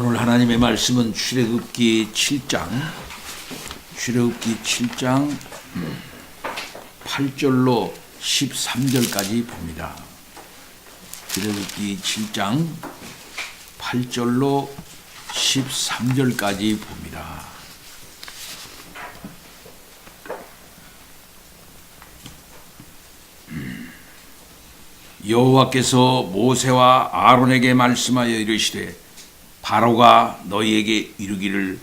오늘 하나님의 말씀은 출애굽기 7장 8절로 13절까지 봅니다. 출애굽기 7장 8절로 13절까지 봅니다. 여호와께서 모세와 아론에게 말씀하여 이르시되 바로가 너희에게 이르기를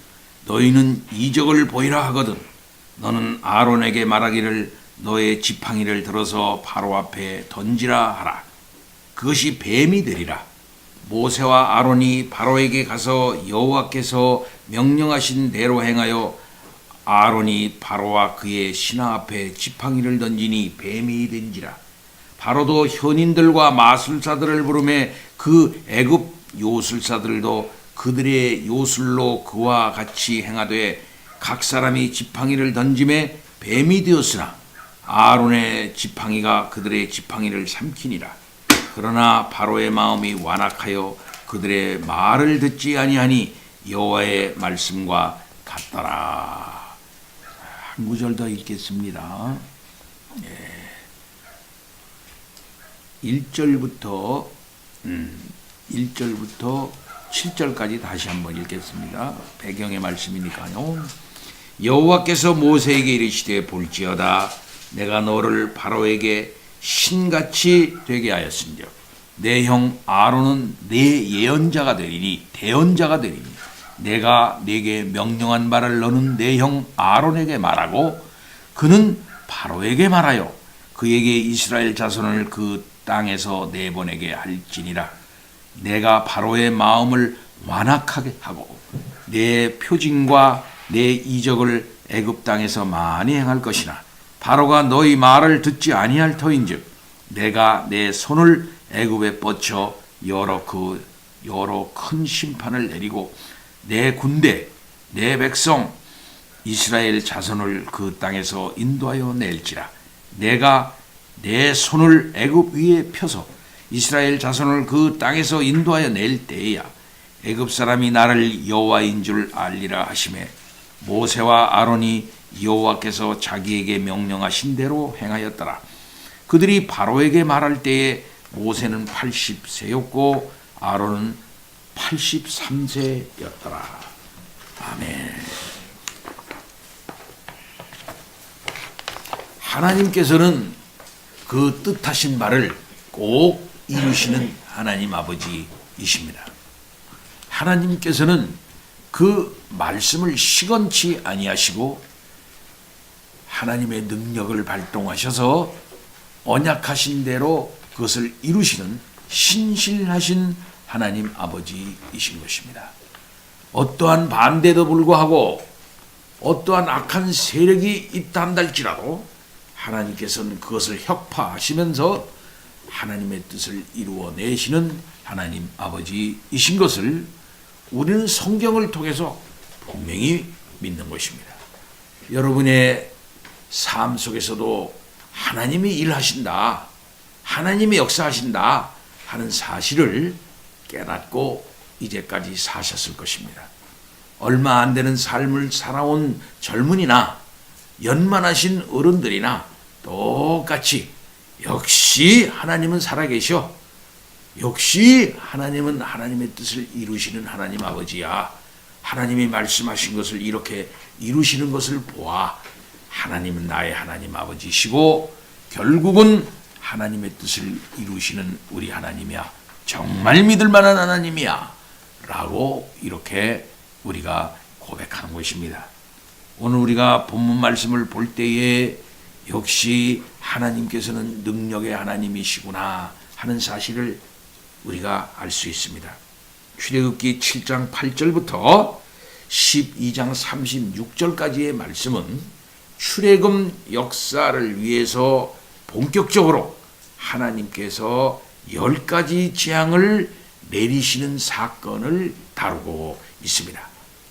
너희는 이적을 보이라 하거든 너는 아론에게 말하기를 너의 지팡이를 들어서 바로 앞에 던지라 하라. 그것이 뱀이 되리라. 모세와 아론이 바로에게 가서 여호와께서 명령하신 대로 행하여 아론이 바로와 그의 신하 앞에 지팡이를 던지니 뱀이 된지라. 바로도 현인들과 마술사들을 부르매 그 애굽 요술사들도 그들의 요술로 그와 같이 행하되 각 사람이 지팡이를 던짐에 뱀이 되었으나 아론의 지팡이가 그들의 지팡이를 삼키니라. 그러나 바로의 마음이 완악하여 그들의 말을 듣지 아니하니 여호와의 말씀과 같더라. 한 구절 더 읽겠습니다. 1절부터 7절까지 다시 한번 읽겠습니다. 배경의 말씀이니까요. 여호와께서 모세에게 이르시되 볼지어다 내가 너를 바로에게 신같이 되게 하였은즉 내 형 아론은 내 예언자가 되리니 대언자가 되리니 내가 네게 명령한 바를 너는 내 형 아론에게 말하고 그는 바로에게 말하여 그에게 이스라엘 자손을 그 땅에서 내보내게 할지니라. 내가 바로의 마음을 완악하게 하고 내 표징과 내 이적을 애굽 땅에서 많이 행할 것이나 바로가 너희 말을 듣지 아니할 터인즉 내가 내 손을 애굽에 뻗쳐 여러 큰 심판을 내리고 내 군대 내 백성 이스라엘 자손을 그 땅에서 인도하여 낼지라. 내가 내 손을 애굽 위에 펴서 이스라엘 자손을 그 땅에서 인도하여 낼 때에야 애굽 사람이 나를 여호와인 줄 알리라 하시매 모세와 아론이 여호와께서 자기에게 명령하신 대로 행하였더라. 그들이 바로에게 말할 때에 모세는 80세였고 아론은 83세였더라. 아멘. 하나님께서는 그 뜻하신 바를 꼭 이루시는 하나님 아버지이십니다. 하나님께서는 그 말씀을 시건치 아니하시고 하나님의 능력을 발동하셔서 언약하신 대로 그것을 이루시는 신실하신 하나님 아버지이신 것입니다. 어떠한 반대도 불구하고 어떠한 악한 세력이 있다 한달지라도 하나님께서는 그것을 혁파하시면서 하나님의 뜻을 이루어내시는 하나님 아버지이신 것을 우리는 성경을 통해서 분명히 믿는 것입니다. 여러분의 삶 속에서도 하나님이 일하신다, 하나님이 역사하신다 하는 사실을 깨닫고 이제까지 사셨을 것입니다. 얼마 안 되는 삶을 살아온 젊은이나 연만하신 어른들이나 똑같이 역시 하나님은 살아계셔. 역시 하나님은 하나님의 뜻을 이루시는 하나님 아버지야. 하나님이 말씀하신 것을 이렇게 이루시는 것을 보아. 하나님은 나의 하나님 아버지시고 결국은 하나님의 뜻을 이루시는 우리 하나님이야. 정말 믿을 만한 하나님이야. 라고 이렇게 우리가 고백하는 것입니다. 오늘 우리가 본문 말씀을 볼 때에 역시 하나님께서는 능력의 하나님이시구나 하는 사실을 우리가 알 수 있습니다. 출애굽기 7장 8절부터 12장 36절까지의 말씀은 출애굽 역사를 위해서 본격적으로 하나님께서 10가지 재앙을 내리시는 사건을 다루고 있습니다.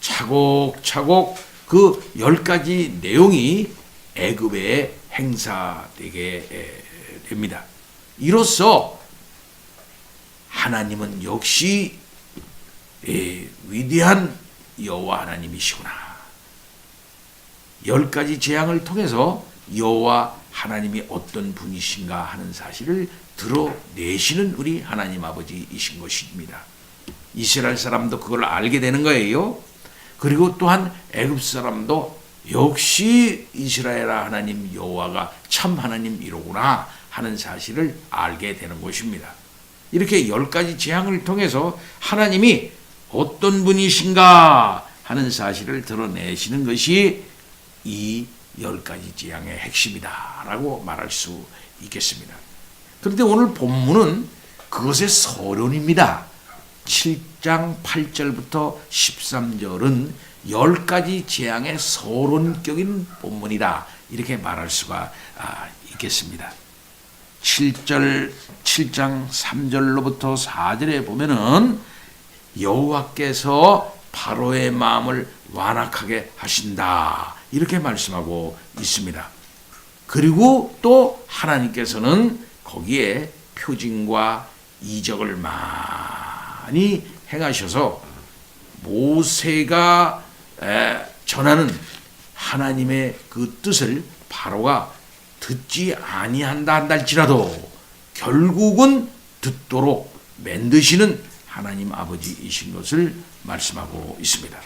차곡차곡 그 10가지 내용이 애굽에 행사되게 됩니다. 이로써 하나님은 역시 위대한 여호와 하나님이시구나. 10가지 재앙을 통해서 여호와 하나님이 어떤 분이신가 하는 사실을 드러내시는 우리 하나님 아버지이신 것입니다. 이스라엘 사람도 그걸 알게 되는 거예요. 그리고 또한 애굽 사람도 역시 이스라엘 하나님 여호와가 참 하나님이로구나 하는 사실을 알게 되는 것입니다. 이렇게 10가지 재앙을 통해서 하나님이 어떤 분이신가 하는 사실을 드러내시는 것이 이 10가지 재앙의 핵심이다라고 말할 수 있겠습니다. 그런데 오늘 본문은 그것의 서론입니다. 7장 8절부터 13절은 10가지 재앙의 서론격인 본문이다. 이렇게 말할 수가 있겠습니다. 7장 3절로부터 4절에 보면은 여호와께서 바로의 마음을 완악하게 하신다. 이렇게 말씀하고 있습니다. 그리고 또 하나님께서는 거기에 표징과 이적을 많이 행하셔서 모세가 전하는 하나님의 그 뜻을 바로가 듣지 아니한다 한다 할지라도 결국은 듣도록 만드시는 하나님 아버지이신 것을 말씀하고 있습니다.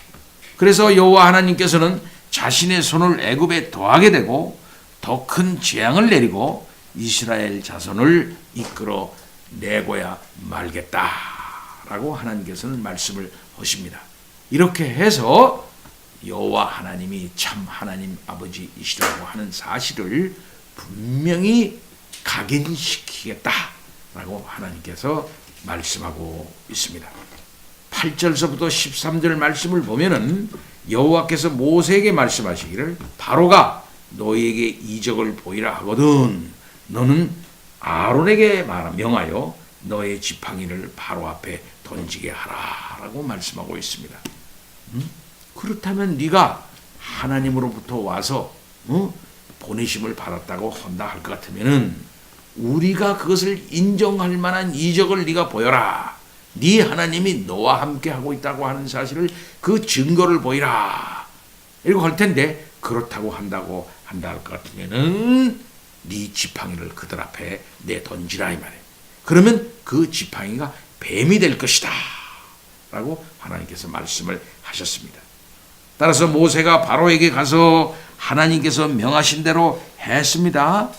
그래서 여호와 하나님께서는 자신의 손을 애굽에 더하게 되고 더 큰 재앙을 내리고 이스라엘 자손을 이끌어 내고야 말겠다라고 하나님께서는 말씀을 하십니다. 이렇게 해서 여호와 하나님이 참 하나님 아버지이시라고 하는 사실을 분명히 각인시키겠다라고 하나님께서 말씀하고 있습니다. 8절서부터 13절 말씀을 보면은 여호와께서 모세에게 말씀하시기를 바로가 너희에게 이적을 보이라 하거든 너는 아론에게 명하여 너의 지팡이를 바로 앞에 던지게 하라라고 말씀하고 있습니다. 그렇다면 네가 하나님으로부터 와서 보내심을 받았다고 한다 할 것 같으면은 우리가 그것을 인정할 만한 이적을 네가 보여라. 네 하나님이 너와 함께 하고 있다고 하는 사실을 그 증거를 보이라. 이러고 할 텐데 그렇다고 한다고 한다 할 것 같으면은 네 지팡이를 그들 앞에 내 던지라 이 말이에요. 그러면 그 지팡이가 뱀이 될 것이다. 라고 하나님께서 말씀을 하셨습니다. 따라서 모세가 바로에게 가서 하나님께서 명하신 대로 했습니다.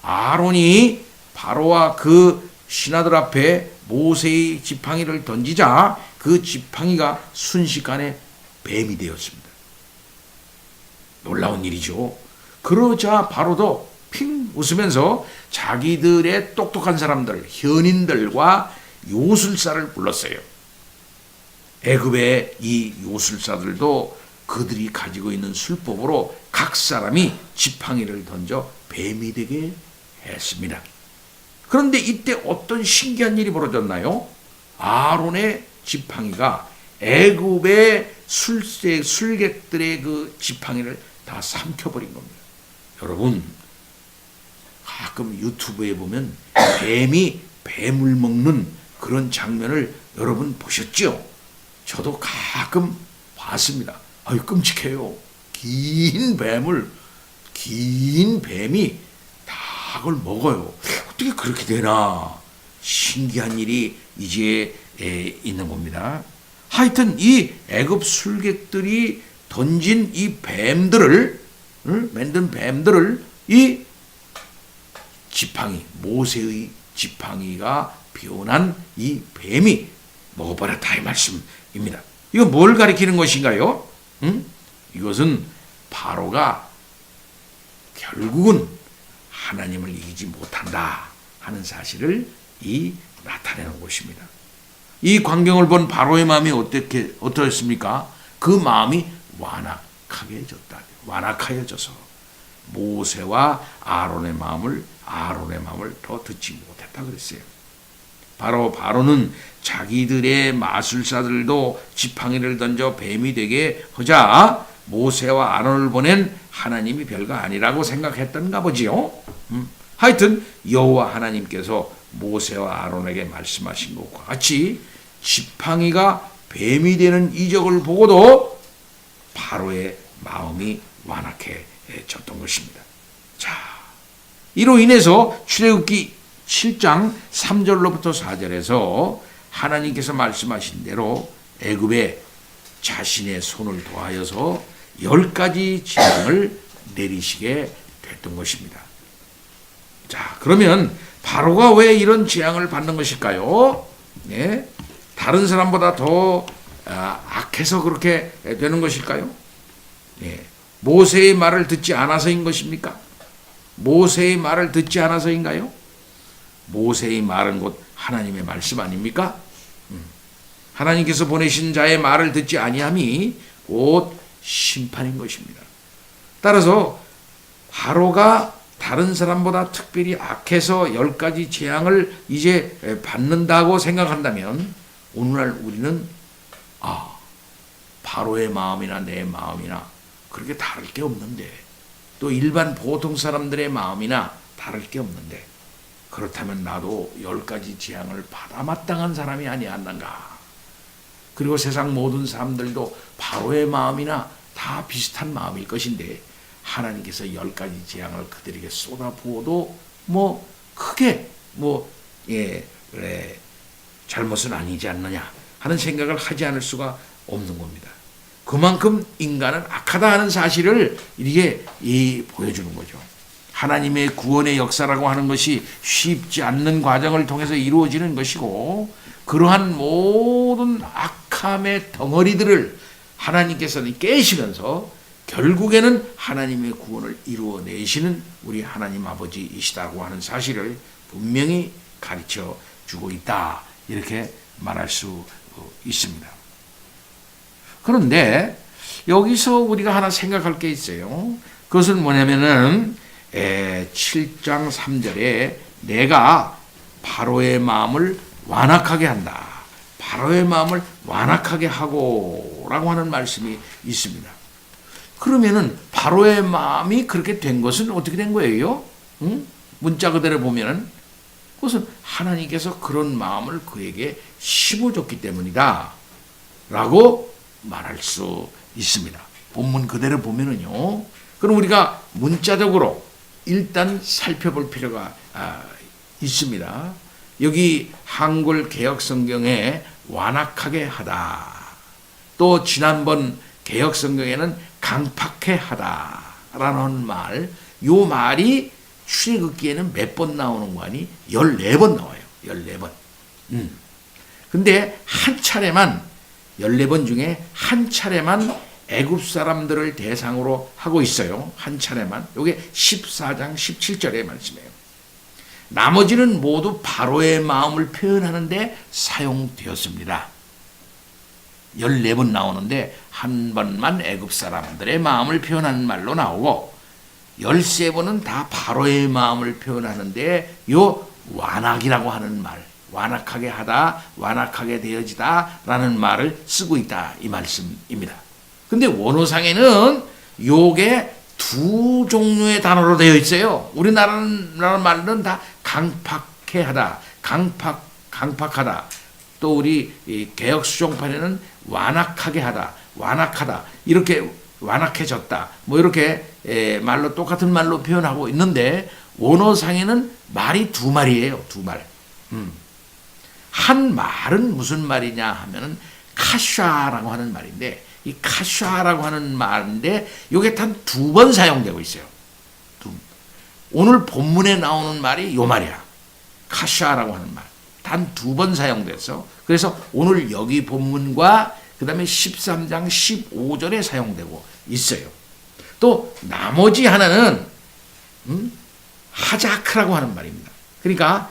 아론이 바로와 그 신하들 앞에 모세의 지팡이를 던지자 그 지팡이가 순식간에 뱀이 되었습니다. 놀라운 일이죠. 그러자 바로도 핑 웃으면서 자기들의 똑똑한 사람들, 현인들과 요술사를 불렀어요. 애굽의 이 요술사들도 그들이 가지고 있는 술법으로 각 사람이 지팡이를 던져 뱀이 되게 했습니다. 그런데 이때 어떤 신기한 일이 벌어졌나요? 아론의 지팡이가 애굽의 술객들의 그 지팡이를 다 삼켜버린 겁니다. 여러분 가끔 유튜브에 보면 뱀이 뱀을 먹는 그런 장면을 여러분 보셨죠? 저도 가끔 봤습니다. 아유 끔찍해요. 긴 뱀이 다 그걸 먹어요. 어떻게 그렇게 되나 신기한 일이 이제 있는 겁니다. 하여튼 이 애굽 술객들이 던진 이 뱀들을 만든 뱀들을 이 지팡이 모세의 지팡이가 변한 이 뱀이 먹어버렸다 이 말씀입니다. 이건 뭘 가리키는 것인가요? 이것은 바로가 결국은 하나님을 이기지 못한다 하는 사실을 나타내는 것입니다. 이 광경을 본 바로의 마음이 어떠했습니까? 그 마음이 완악하여져서 모세와 아론의 마음을 더 듣지 못했다 그랬어요. 바로는 자기들의 마술사들도 지팡이를 던져 뱀이 되게 하자 모세와 아론을 보낸 하나님이 별거 아니라고 생각했던가 보지요. 하여튼 여호와 하나님께서 모세와 아론에게 말씀하신 것과 같이 지팡이가 뱀이 되는 이적을 보고도 바로의 마음이 완악해졌던 것입니다. 자, 이로 인해서 출애굽기 7장 3절로부터 4절에서 하나님께서 말씀하신 대로 애굽에 자신의 손을 더하여서 10가지 재앙을 내리시게 됐던 것입니다. 자, 그러면 바로가 왜 이런 재앙을 받는 것일까요? 네? 다른 사람보다 더 악해서 그렇게 되는 것일까요? 네. 모세의 말을 듣지 않아서인 것입니까? 모세의 말을 듣지 않아서인가요? 모세의 말은 곧 하나님의 말씀 아닙니까? 하나님께서 보내신 자의 말을 듣지 아니함이 곧 심판인 것입니다. 따라서 바로가 다른 사람보다 특별히 악해서 10가지 재앙을 이제 받는다고 생각한다면 오늘날 우리는 바로의 마음이나 내 마음이나 그렇게 다를 게 없는데, 또 일반 보통 사람들의 마음이나 다를 게 없는데, 그렇다면 나도 10가지 재앙을 받아 마땅한 사람이 아니었는가. 그리고 세상 모든 사람들도 바로의 마음이나 다 비슷한 마음일 것인데 하나님께서 10가지 재앙을 그들에게 쏟아부어도 크게 잘못은 아니지 않느냐 하는 생각을 하지 않을 수가 없는 겁니다. 그만큼 인간은 악하다 하는 사실을 이렇게 보여주는 거죠. 하나님의 구원의 역사라고 하는 것이 쉽지 않는 과정을 통해서 이루어지는 것이고, 그러한 모든 악함의 덩어리들을 하나님께서는 깨시면서 결국에는 하나님의 구원을 이루어내시는 우리 하나님 아버지이시다고 하는 사실을 분명히 가르쳐 주고 있다, 이렇게 말할 수 있습니다. 그런데 여기서 우리가 하나 생각할 게 있어요. 그것은 뭐냐면은 7장 3절에 내가 바로의 마음을 완악하게 한다, 바로의 마음을 완악하게 하고 라고 하는 말씀이 있습니다. 그러면은 바로의 마음이 그렇게 된 것은 어떻게 된 거예요? 문자 그대로 보면은 그것은 하나님께서 그런 마음을 그에게 심어줬기 때문이다 라고 말할 수 있습니다. 본문 그대로 보면은요. 그럼 우리가 문자적으로 일단 살펴볼 필요가 있습니다. 여기 한글 개역 성경에 완악하게 하다, 또 지난번 개역 성경에는 강팍해 하다라는 말, 요 말이 출애굽기에는 몇 번 나오는 거 아니? 14번 나와요. 14번. 근데 한 차례만, 14번 중에 한 차례만 애굽 사람들을 대상으로 하고 있어요. 한 차례만. 요게 14장 17절의 말씀이에요. 나머지는 모두 바로의 마음을 표현하는데 사용되었습니다. 14번 나오는데 한 번만 애굽 사람들의 마음을 표현하는 말로 나오고, 13번은 다 바로의 마음을 표현하는데 요 완악이라고 하는 말, 완악하게 하다, 완악하게 되어지다 라는 말을 쓰고 있다, 이 말씀입니다. 근데 원어상에는 요게 두 종류의 단어로 되어 있어요. 우리나라 말은 다 강팍해 하다, 강팍하다. 또 우리 개역 수정판에는 완악하게 하다, 완악하다, 이렇게 완악해졌다, 이렇게 말로 똑같은 말로 표현하고 있는데, 원어상에는 말이 두 말이에요. 두 말. 한 말은 무슨 말이냐 하면은 카샤라고 하는 말인데, 이 카샤라고 하는 말인데 이게 단 2번 사용되고 있어요. 오늘 본문에 나오는 말이 요 말이야. 카샤라고 하는 말. 단 2번 사용돼서, 그래서 오늘 여기 본문과 그 다음에 13장 15절에 사용되고 있어요. 또 나머지 하나는 하자크라고 하는 말입니다. 그러니까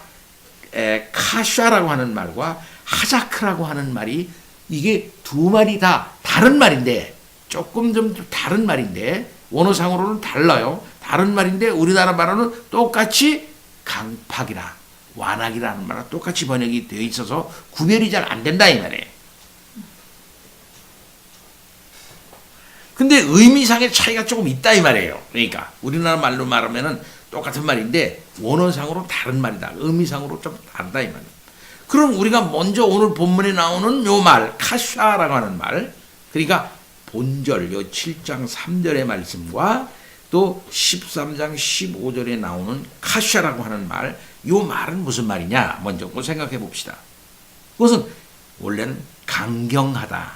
카샤라고 하는 말과 하자크라고 하는 말이, 이게 두 말이 다 다른 말인데, 조금 좀 다른 말인데, 원어상으로는 달라요. 다른 말인데 우리나라 말로는 똑같이 강팍이라, 완악이라는 말과 똑같이 번역이 되어 있어서 구별이 잘 안 된다, 이 말이에요. 근데 의미상의 차이가 조금 있다, 이 말이에요. 그러니까 우리나라 말로 말하면은 똑같은 말인데 원어상으로 다른 말이다, 의미상으로 좀 다르다, 이 말이에요. 그럼 우리가 먼저 오늘 본문에 나오는 요 말, 카샤라고 하는 말, 그러니까 본절, 요 7장 3절의 말씀과 또 13장 15절에 나오는 카샤라고 하는 말, 요 말은 무슨 말이냐? 먼저 생각해 봅시다. 그것은 원래는 강경하다,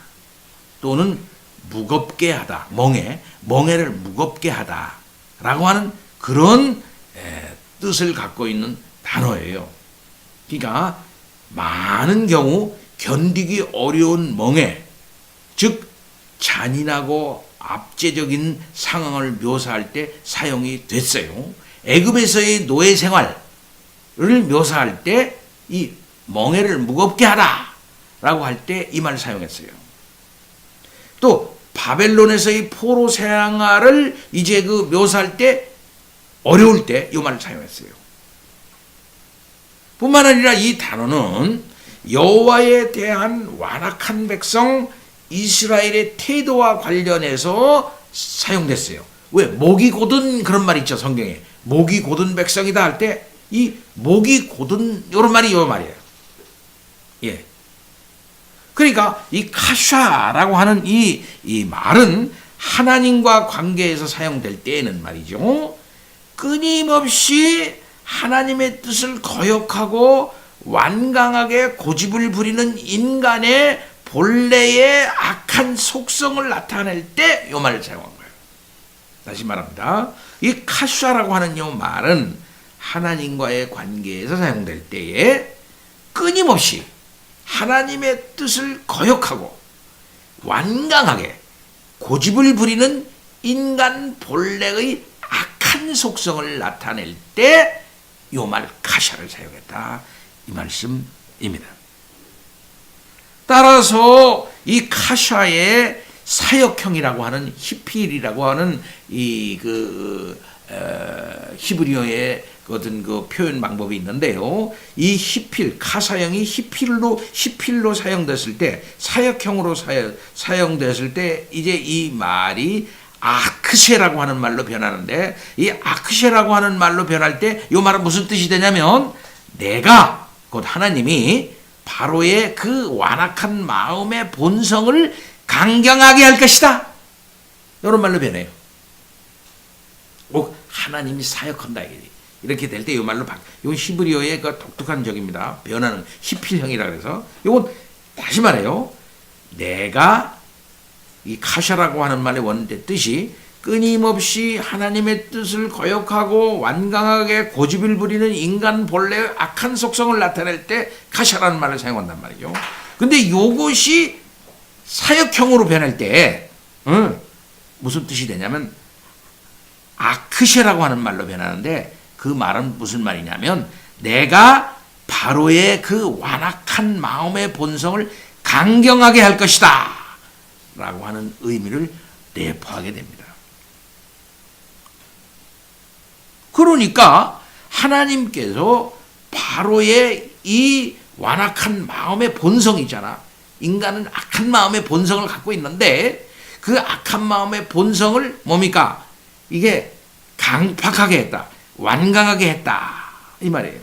또는 무겁게 하다, 멍에를 무겁게 하다 라고 하는 그런 뜻을 갖고 있는 단어예요. 그러니까 많은 경우 견디기 어려운 멍에, 즉 잔인하고 압제적인 상황을 묘사할 때 사용이 됐어요. 애굽에서의 노예 생활을 묘사할 때 이 멍에를 무겁게 하라 라고 할 때 이 말을 사용했어요. 또 바벨론에서의 포로 생활을 이제 묘사할 때 어려울 때 이 말을 사용했어요. 뿐만 아니라 이 단어는 여호와에 대한 완악한 백성 이스라엘의 태도와 관련해서 사용됐어요. 왜? 목이 곧은 그런 말 있죠, 성경에. 목이 곧은 백성이다 할 때 이 목이 곧은 이런 말이 요 말이에요. 예. 그러니까 이 카샤라고 하는 이 말은 하나님과 관계에서 사용될 때에는 말이죠, 끊임없이 하나님의 뜻을 거역하고 완강하게 고집을 부리는 인간의 본래의 악한 속성을 나타낼 때 이 말을 사용한 거예요. 다시 말합니다. 이 카샤라고 하는 이 말은 하나님과의 관계에서 사용될 때에 끊임없이 하나님의 뜻을 거역하고 완강하게 고집을 부리는 인간 본래의 악한 속성을 나타낼 때 이 말 카샤를 사용했다, 이 말씀입니다. 따라서 이 카샤의 사역형이라고 하는 히필이라고 하는 히브리어의 어떤 그 표현 방법이 있는데요. 이 히필, 카사형이 히필로 사용됐을 때, 사역형으로 사용됐을 때 이제 이 말이 아크셰라고 하는 말로 변하는데, 이 아크셰라고 하는 말로 변할 때 이 말은 무슨 뜻이 되냐면, 내가, 곧 하나님이 바로의 그 완악한 마음의 본성을 강경하게 할 것이다, 이런 말로 변해요. 꼭 하나님이 사역한다, 이렇게 될 때 이 말로 이건 히브리어의 그 독특한 적입니다. 변하는 히필형이라 그래서, 이건 다시 말해요, 내가 이 카샤라고 하는 말의 원대 뜻이 끊임없이 하나님의 뜻을 거역하고 완강하게 고집을 부리는 인간 본래의 악한 속성을 나타낼 때 카샤라는 말을 사용한단 말이죠. 근데 이것이 사역형으로 변할 때 무슨 뜻이 되냐면 아크셰라고 하는 말로 변하는데, 그 말은 무슨 말이냐면 내가 바로의 그 완악한 마음의 본성을 강경하게 할 것이다 라고 하는 의미를 내포하게 됩니다. 그러니까 하나님께서 바로의 이 완악한 마음의 본성이잖아. 인간은 악한 마음의 본성을 갖고 있는데 그 악한 마음의 본성을 뭡니까? 이게 강팍하게 했다, 완강하게 했다, 이 말이에요.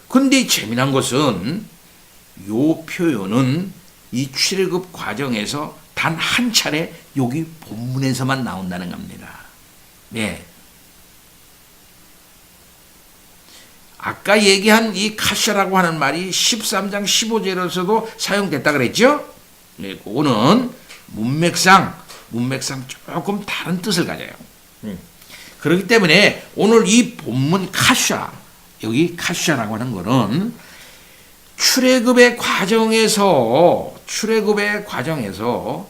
근데 재미난 것은 요 표현은 이 출애굽 과정에서 단 한 차례 여기 본문에서만 나온다는 겁니다. 네. 아까 얘기한 이 카샤라고 하는 말이 13장 15절에서도 사용됐다 그랬죠? 네, 그거는 문맥상 조금 다른 뜻을 가져요. 그렇기 때문에 오늘 이 본문 카샤, 여기 카샤라고 하는 거는 출애굽의 과정에서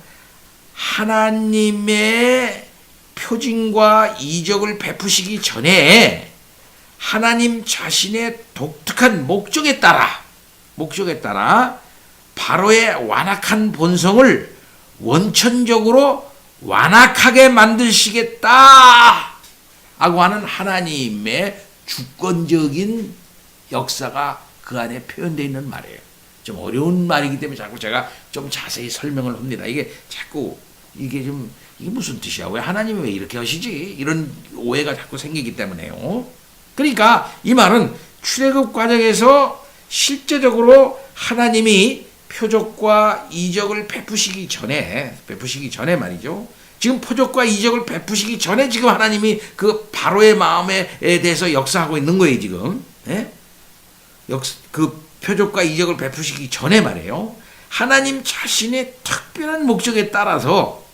하나님의 표징과 이적을 베푸시기 전에 하나님 자신의 독특한 목적에 따라 바로의 완악한 본성을 원천적으로 완악하게 만드시겠다 하고 하는 하나님의 주권적인 역사가 그 안에 표현되어 있는 말이에요. 좀 어려운 말이기 때문에 자꾸 제가 좀 자세히 설명을 합니다. 이게 무슨 뜻이야? 왜 하나님이 왜 이렇게 하시지? 이런 오해가 자꾸 생기기 때문에요. 그러니까 이 말은 출애굽 과정에서 실제적으로 하나님이 표적과 이적을 베푸시기 전에 말이죠. 지금 표적과 이적을 베푸시기 전에 지금 하나님이 그 바로의 마음에 대해서 역사하고 있는 거예요, 지금. 예? 그 표적과 이적을 베푸시기 전에 말이에요. 하나님 자신의 특별한 목적에 따라서,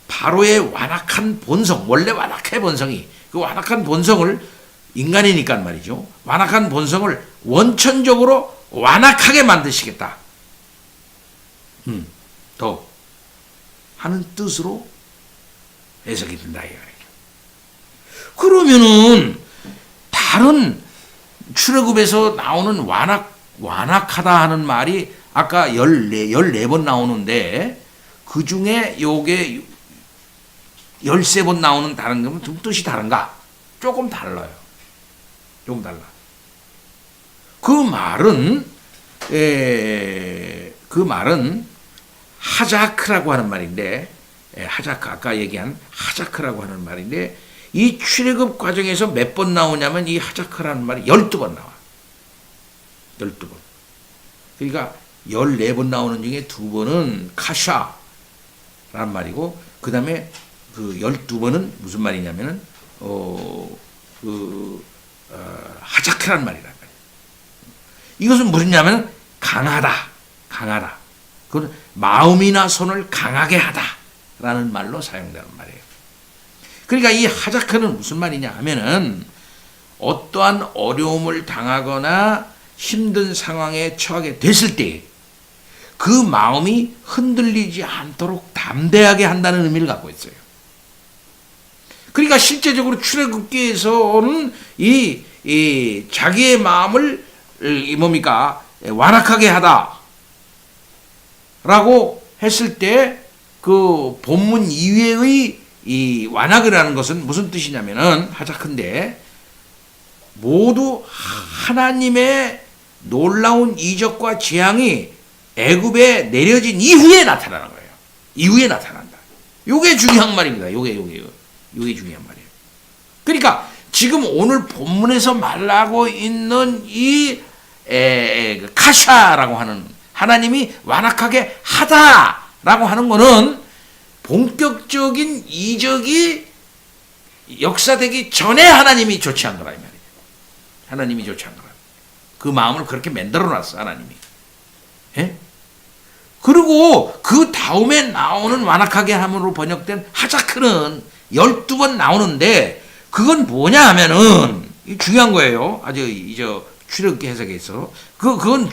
바로의 완악한 본성, 원래 완악한 본성이, 그 완악한 본성을 인간이니까 말이죠. 완악한 본성을 원천적으로 완악하게 만드시겠다. 더 하는 뜻으로 해석이 된다. 그러면은 다른 출애굽에서 나오는 완악하다 하는 말이 아까 14번 나오는데 그 중에 요게 13번 나오는 다른 거면 좀 뜻이 다른가? 조금 달라요. 조금 달라. 그 말은 하자크라고 하는 말인데, 하자크, 아까 얘기한 하자크라고 하는 말인데, 이 출애굽 과정에서 몇 번 나오냐면 이 하자크라는 말이 12번 나와. 12번. 그러니까 14번 나오는 중에 2번은 카샤라는 말이고, 그 다음에 그 12번은 무슨 말이냐면은, 하자크라는 말이란 말이에요. 이것은 무엇이냐면 강하다. 그건 마음이나 손을 강하게 하다라는 말로 사용되는 말이에요. 그러니까 이 하자크는 무슨 말이냐 하면은 어떠한 어려움을 당하거나 힘든 상황에 처하게 됐을 때 그 마음이 흔들리지 않도록 담대하게 한다는 의미를 갖고 있어요. 그러니까 실제적으로 출애굽기에서는 이 자기의 마음을 완악하게 하다라고 했을 때 그 본문 이외의 이 완악이라는 것은 무슨 뜻이냐면은 하자크인데 모두 하나님의 놀라운 이적과 재앙이 애굽에 내려진 이후에 나타나는 거예요. 이후에 나타난다. 요게 중요한 말입니다. 요게 중요한 말이에요. 그러니까 지금 오늘 본문에서 말하고 있는 이 카샤라고 하는 하나님이 완악하게 하다라고 하는 거는 본격적인 이적이 역사되기 전에 하나님이 조치한 거라 이 말이에요. 하나님이 조치한 거라. 그 마음을 그렇게 만들어 놨어 하나님이. 예? 그리고 그 다음에 나오는 완악하게 함으로 번역된 하자크는 12번 나오는데 그건 뭐냐 하면은 중요한 거예요. 아주 이저 출애굽기 해석에 있어. 그건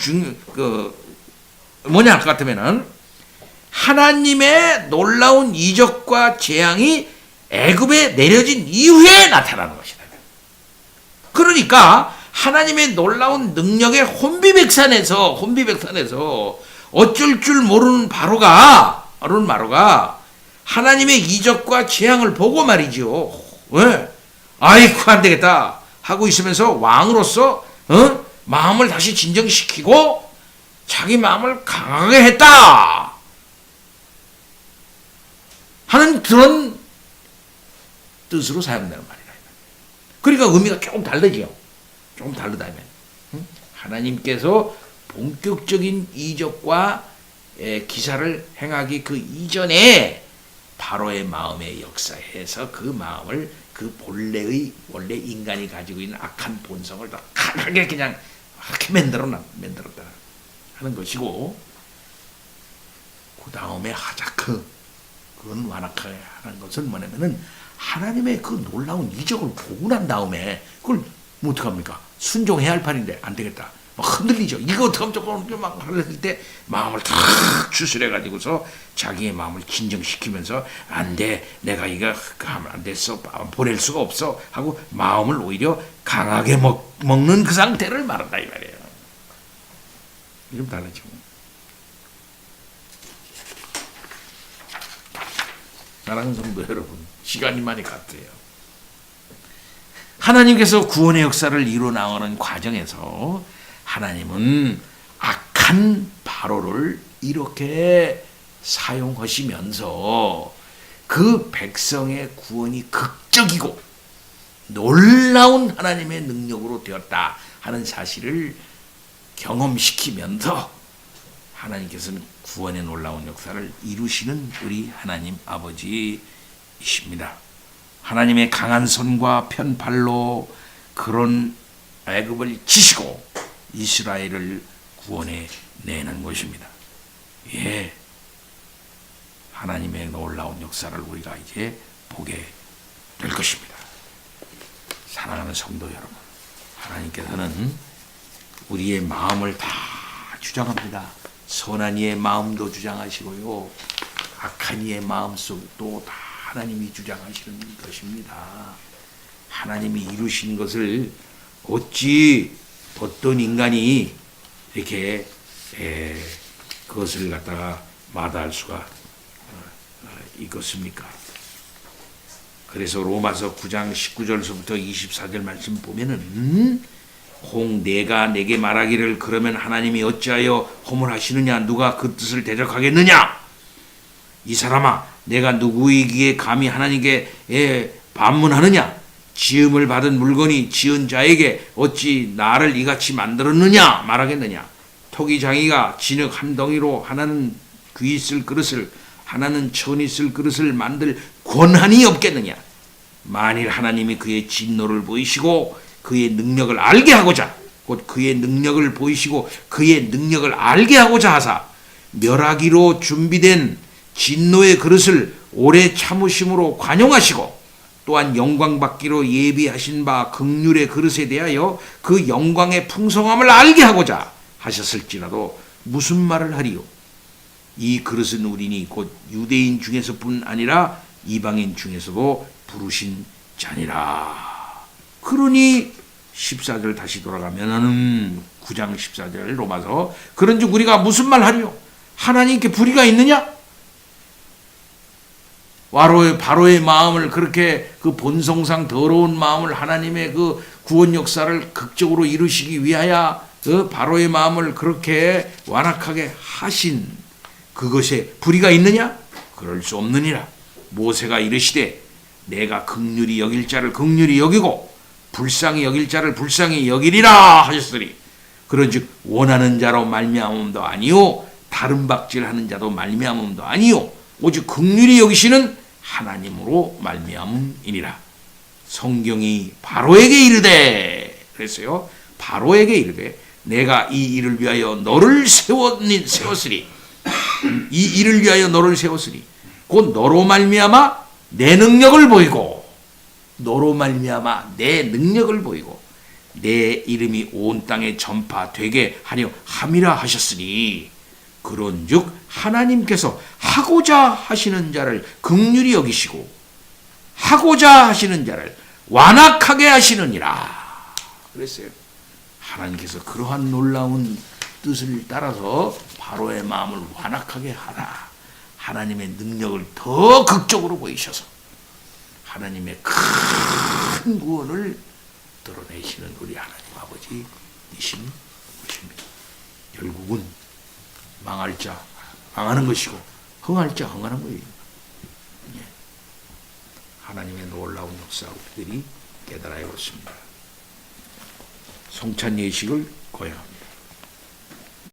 뭐냐 할 것 같으면은 하나님의 놀라운 이적과 재앙이 애굽에 내려진 이후에 나타나는 것이다. 그러니까 하나님의 놀라운 능력의 혼비백산에서 어쩔 줄 모르는 바로가 하나님의 이적과 재앙을 보고 말이죠. 왜? 아이쿠 안 되겠다 하고 있으면서 왕으로서 마음을 다시 진정시키고 자기 마음을 강하게 했다 하는 그런 뜻으로 사용되는 말이다. 그러니까 의미가 조금 다르죠. 조금 다르다면 하나님께서 본격적인 이적과 기사를 행하기 그 이전에 바로의 마음의 역사에서 그 마음을 그 원래 인간이 가지고 있는 악한 본성을 다 강하게 그냥 이렇게 만들었다 하는 것이고, 그 다음에 하자크, 그건 완악하게 하는 것은 뭐냐면은 하나님의 그 놀라운 이적을 보고 난 다음에 그걸 뭐 어떡합니까? 순종해야 할 판인데 안 되겠다. 막 흔들리죠. 이거 어떡하면 조금 막 흔들릴 때 마음을 탁 추스려가지고서 자기의 마음을 진정시키면서 안 돼. 내가 이거 하면 안 됐어. 보낼 수가 없어. 하고 마음을 오히려 강하게 먹는 그 상태를 말한다 이 말이에요. 좀 다르죠. 사랑하는 성도 여러분, 시간이 많이 갔대요. 하나님께서 구원의 역사를 이루어 나가는 과정에서 하나님은 악한 바로를 이렇게 사용하시면서 그 백성의 구원이 극적이고 놀라운 하나님의 능력으로 되었다 하는 사실을 경험시키면서 하나님께서는 구원의 놀라운 역사를 이루시는 우리 하나님 아버지이십니다. 하나님의 강한 손과 편팔로 그런 애굽을 치시고 이스라엘을 구원해 내는 것입니다. 예, 하나님의 놀라운 역사를 우리가 이제 보게 될 것입니다. 사랑하는 성도 여러분, 하나님께서는 우리의 마음을 다 주장합니다. 선한 이의 마음도 주장하시고요, 악한 이의 마음속도 다 하나님이 주장하시는 것입니다. 하나님이 이루신 것을 어찌 어떤 인간이 이렇게 그것을 갖다가 마다할 수가 있겠습니까? 그래서 로마서 9장 19절서부터 24절 말씀 보면은 홍 내가 내게 말하기를 그러면 하나님이 어찌하여 허물하시느냐, 누가 그 뜻을 대적하겠느냐? 이 사람아, 내가 누구이기에 감히 하나님께 반문하느냐? 지음을 받은 물건이 지은 자에게 어찌 나를 이같이 만들었느냐 말하겠느냐? 토기장이가 진흙 한 덩이로 하나는 귀 쓸 그릇을 하나는 천이 쓸 그릇을 만들 권한이 없겠느냐? 만일 하나님이 그의 진노를 보이시고 그의 능력을 알게 하고자, 곧 그의 능력을 보이시고 그의 능력을 알게 하고자 하사 멸하기로 준비된 진노의 그릇을 오래 참으심으로 관용하시고, 또한 영광 받기로 예비하신 바 긍휼의 그릇에 대하여 그 영광의 풍성함을 알게 하고자 하셨을지라도 무슨 말을 하리요? 이 그릇은 우리니 곧 유대인 중에서뿐 아니라 이방인 중에서도 부르신 자니라. 그러니 14절 다시 돌아가면은 9장 14절 로마서, 그런즉 우리가 무슨 말 하리요? 하나님께 불의가 있느냐? 바로의 마음을 그렇게 그 본성상 더러운 마음을 하나님의 그 구원 역사를 극적으로 이루시기 위하여 그 바로의 마음을 그렇게 완악하게 하신 그것에 불의가 있느냐? 그럴 수 없느니라. 모세가 이르시되 내가 긍휼히 여길 자를 긍휼히 여기고 불쌍히 여길 자를 불쌍히 여기리라 하셨으니, 그런즉 원하는 자로 말미암음도 아니요 다른 박질하는 자도 말미암음도 아니요 오직 긍휼히 여기시는 하나님으로 말미암음이니라. 성경이 바로에게 이르되, 그랬어요. 바로에게 이르되 내가 이 일을 위하여 너를 세웠으니, 이 일을 위하여 너를 세웠으니 곧 너로 말미암아 내 능력을 보이고, 너로 말미암아 내 능력을 보이고 내 이름이 온 땅에 전파되게 하려 함이라 하셨으니, 그런즉 하나님께서 하고자 하시는 자를 긍휼히 여기시고 하고자 하시는 자를 완악하게 하시느니라. 그랬어요. 하나님께서 그러한 놀라운 뜻을 따라서 바로의 마음을 완악하게 하라. 하나님의 능력을 더 극적으로 보이셔서 하나님의 큰 구원을 드러내시는 우리 하나님 아버지이신 것입니다. 결국은 망할 자 망하는 것이고 흥할 자 흥하는 거예요. 하나님의 놀라운 역사 우리들이 깨달아야 옳습니다. 성찬 예식을 거행합니다.